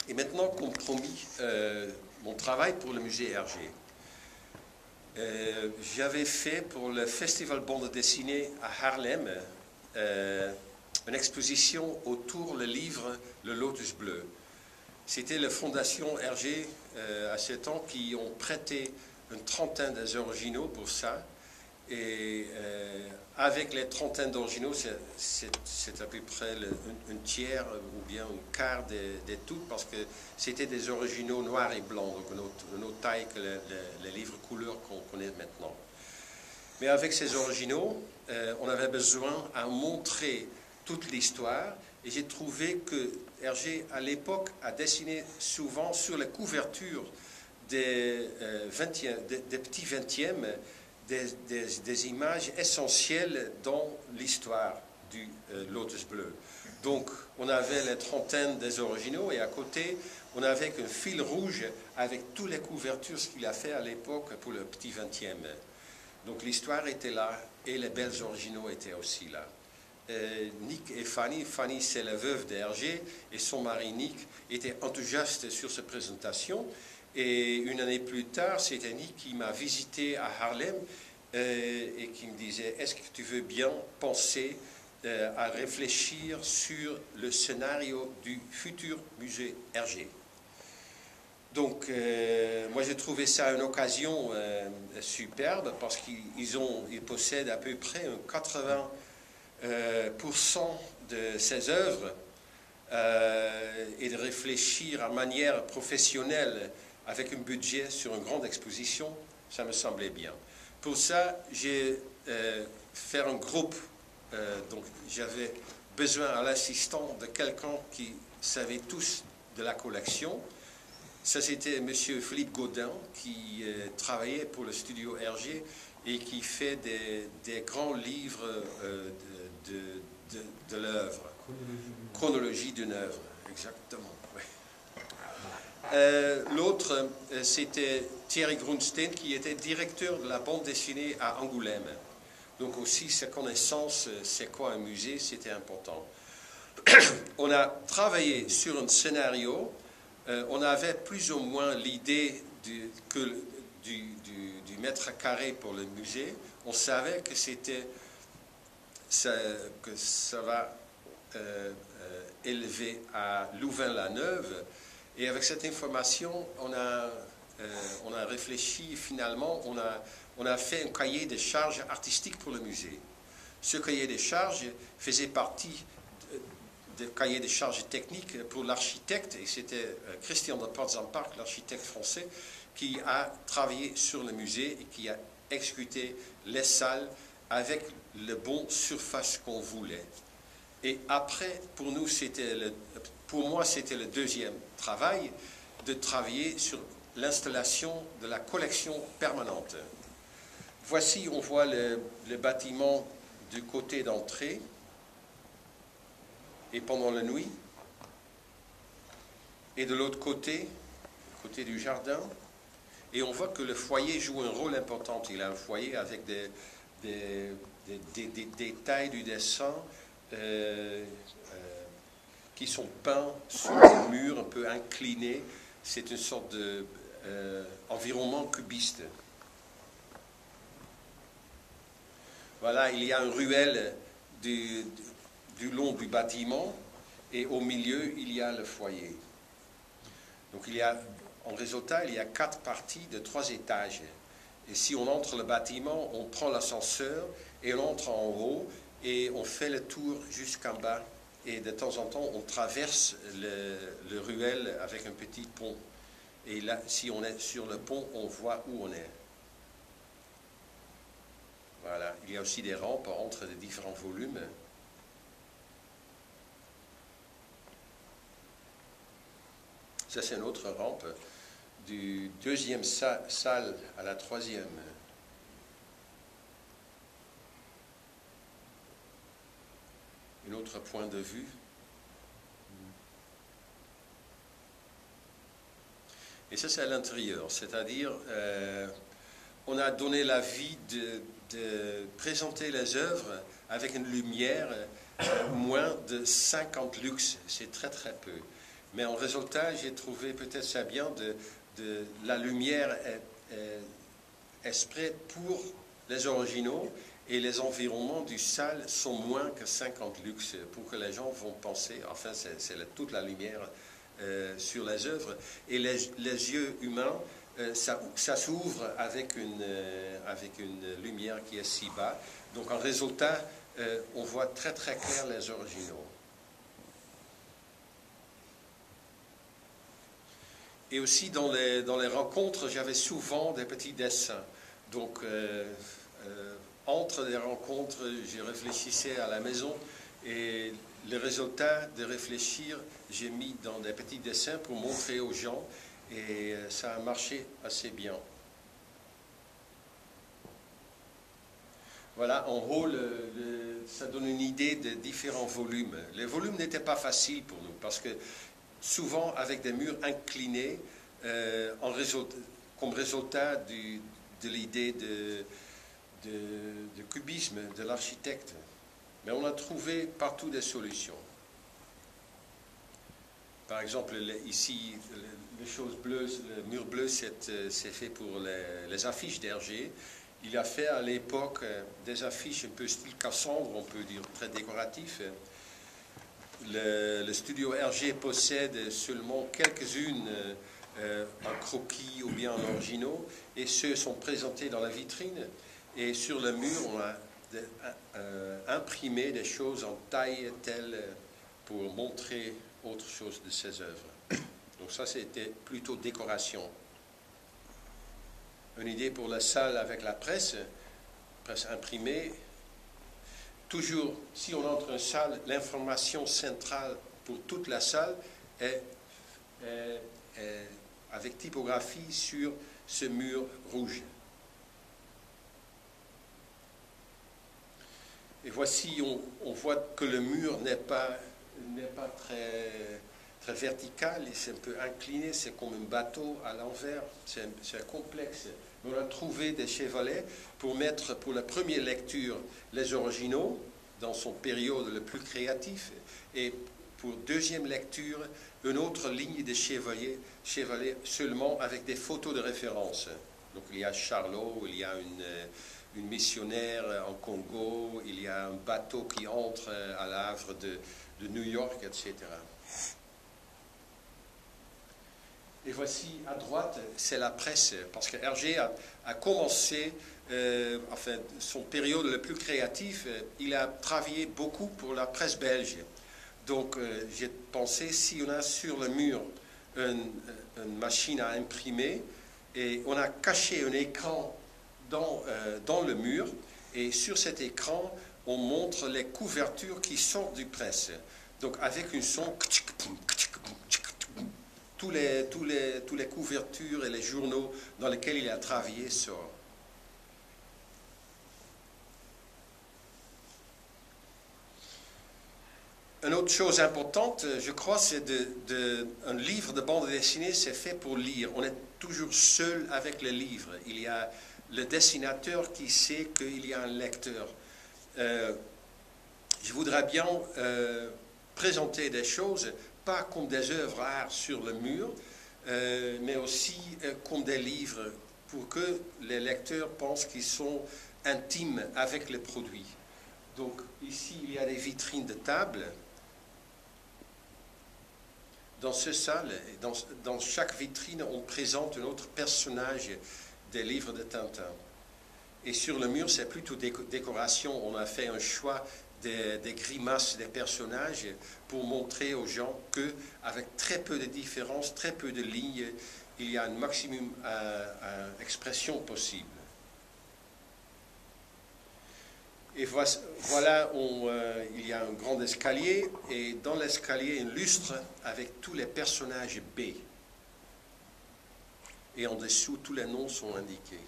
Et maintenant, comme promis, mon travail pour le musée Hergé. J'avais fait pour le Festival bande dessinée à Haarlem une exposition autour du livre Le Lotus Bleu. C'était la Fondation Hergé à ce temps qui ont prêté une trentaine des originaux pour ça. Et avec les trentaines d'originaux, c'est à peu près un tiers ou bien un quart des tout, parce que c'était des originaux noirs et blancs, donc une autre taille que les livres couleurs qu'on connaît maintenant. Mais avec ces originaux, on avait besoin à montrer toute l'histoire, et j'ai trouvé que Hergé, à l'époque, a dessiné souvent sur la couverture des petits 20e, des images essentielles dans l'histoire du Lotus Bleu. Donc, on avait les trentaines des originaux et à côté, on avait un fil rouge avec toutes les couvertures, ce qu'il a fait à l'époque pour le petit 20e. Donc, l'histoire était là et les belles originaux étaient aussi là. Nick et Fanny, c'est la veuve d'Hergé et son mari Nick étaient enthousiastes sur cette présentation. Et une année plus tard, c'était Nick qui m'a visité à Haarlem et qui me disait « Est-ce que tu veux bien penser à réfléchir sur le scénario du futur musée Hergé ?» Donc, moi j'ai trouvé ça une occasion superbe parce qu'ils possèdent à peu près 80% de ses œuvres et de réfléchir à manière professionnelle avec un budget sur une grande exposition, ça me semblait bien. Pour ça, j'ai fait un groupe, donc j'avais besoin à l'assistant de quelqu'un qui savait tous de la collection. Ça, c'était M. Philippe Gaudin, qui travaillait pour le studio Hergé et qui fait des grands livres de l'œuvre. Chronologie d'une œuvre, exactement. Oui. L'autre, c'était Thierry Grunstein, qui était directeur de la bande dessinée à Angoulême. Donc aussi, sa connaissance, c'est quoi un musée, c'était important. On a travaillé sur un scénario. On avait plus ou moins l'idée du mètre carré pour le musée. On savait que ça va élevé à Louvain-la-Neuve. Et avec cette information, on a réfléchi, finalement, on a fait un cahier des charges artistiques pour le musée. Ce cahier des charges faisait partie du cahier des charges techniques pour l'architecte, et c'était Christian de Portzamparc, l'architecte français, qui a travaillé sur le musée et qui a exécuté les salles avec le bon surface qu'on voulait. Et après, pour moi, c'était le deuxième travail, de travailler sur l'installation de la collection permanente. Voici, on voit le bâtiment du côté d'entrée et pendant la nuit. Et de l'autre côté du jardin. Et on voit que le foyer joue un rôle important. Il a un foyer avec des détails du dessin qui sont peints sur des murs un peu inclinés. C'est une sorte d'environnement cubiste. Voilà, il y a une ruelle du long du bâtiment et au milieu, il y a le foyer. Donc, en résultat, il y a 4 parties de 3 étages. Et si on entre le bâtiment, on prend l'ascenseur et on entre en haut et on fait le tour jusqu'en bas. Et de temps en temps, on traverse le ruelle avec un petit pont. Et là, si on est sur le pont, on voit où on est. Voilà. Il y a aussi des rampes entre les différents volumes. Ça, c'est une autre rampe du deuxième salle à la troisième. Un autre point de vue. Et ça, c'est à l'intérieur, c'est-à-dire on a donné l'avis de présenter les œuvres avec une lumière moins de 50 lux, c'est très très peu. Mais en résultat, j'ai trouvé peut-être ça bien de la lumière exprès pour les originaux, et les environnements du salle sont moins que 50 lux pour que les gens vont penser, enfin c'est toute la lumière sur les œuvres, et les yeux humains, ça s'ouvre avec une lumière qui est si bas. Donc en résultat, on voit très très clair les originaux. Et aussi dans les rencontres, j'avais souvent des petits dessins. Donc entre les rencontres, je réfléchissais à la maison, et le résultat de réfléchir, j'ai mis dans des petits dessins pour montrer aux gens, et ça a marché assez bien. Voilà, en haut, ça donne une idée de différents volumes. Les volumes n'étaient pas faciles pour nous, parce que souvent avec des murs inclinés, comme résultat de l'idée de cubisme de l'architecte. Mais on a trouvé partout des solutions. Par exemple, ici, les choses bleues, le mur bleu, c'est fait pour les affiches d'Hergé. Il a fait à l'époque des affiches un peu style Cassandre, on peut dire, très décoratif. Le studio Hergé possède seulement quelques-unes en croquis ou bien en originaux, et ceux sont présentés dans la vitrine. Et sur le mur, on a imprimé des choses en taille telle pour montrer autre chose de ces œuvres. Donc ça, c'était plutôt décoration. Une idée pour la salle avec la presse imprimée. Toujours, si on entre en salle, l'information centrale pour toute la salle est avec typographie sur ce mur rouge. Et voici, on voit que le mur n'est pas très vertical, c'est un peu incliné, c'est comme un bateau à l'envers, c'est complexe. Mais on a trouvé des chevalets pour mettre pour la première lecture les originaux dans son période le plus créatif, et pour deuxième lecture une autre ligne de chevalets seulement avec des photos de référence. Donc il y a Charlot, il y a une missionnaire en Congo, il y a un bateau qui entre à l'Havre de New York, etc. Et voici à droite, c'est la presse, parce que Hergé a commencé, enfin, son période le plus créatif, il a travaillé beaucoup pour la presse belge. Donc j'ai pensé, si on a sur le mur une machine à imprimer, et on a caché un écran dans le mur, et sur cet écran, on montre les couvertures qui sortent du presse. Donc avec une son, tous les couvertures et les journaux dans lesquels il a travaillé sortent. Une autre chose importante, je crois, c'est un livre de bande dessinée, c'est fait pour lire. On est toujours seul avec le livre. Il y a le dessinateur qui sait qu'il y a un lecteur. Je voudrais bien présenter des choses, pas comme des œuvres d'art sur le mur, mais aussi comme des livres, pour que les lecteurs pensent qu'ils sont intimes avec le produit. Donc ici, il y a des vitrines de table. Dans ce salle, dans chaque vitrine, on présente un autre personnage des livres de Tintin. Et sur le mur, c'est plutôt décoration. On a fait un choix des grimaces des personnages pour montrer aux gens qu'avec très peu de différences, très peu de lignes, il y a un maximum d'expression possible. Et voilà, il y a un grand escalier, et dans l'escalier, un lustre avec tous les personnages B. Et en dessous, tous les noms sont indiqués.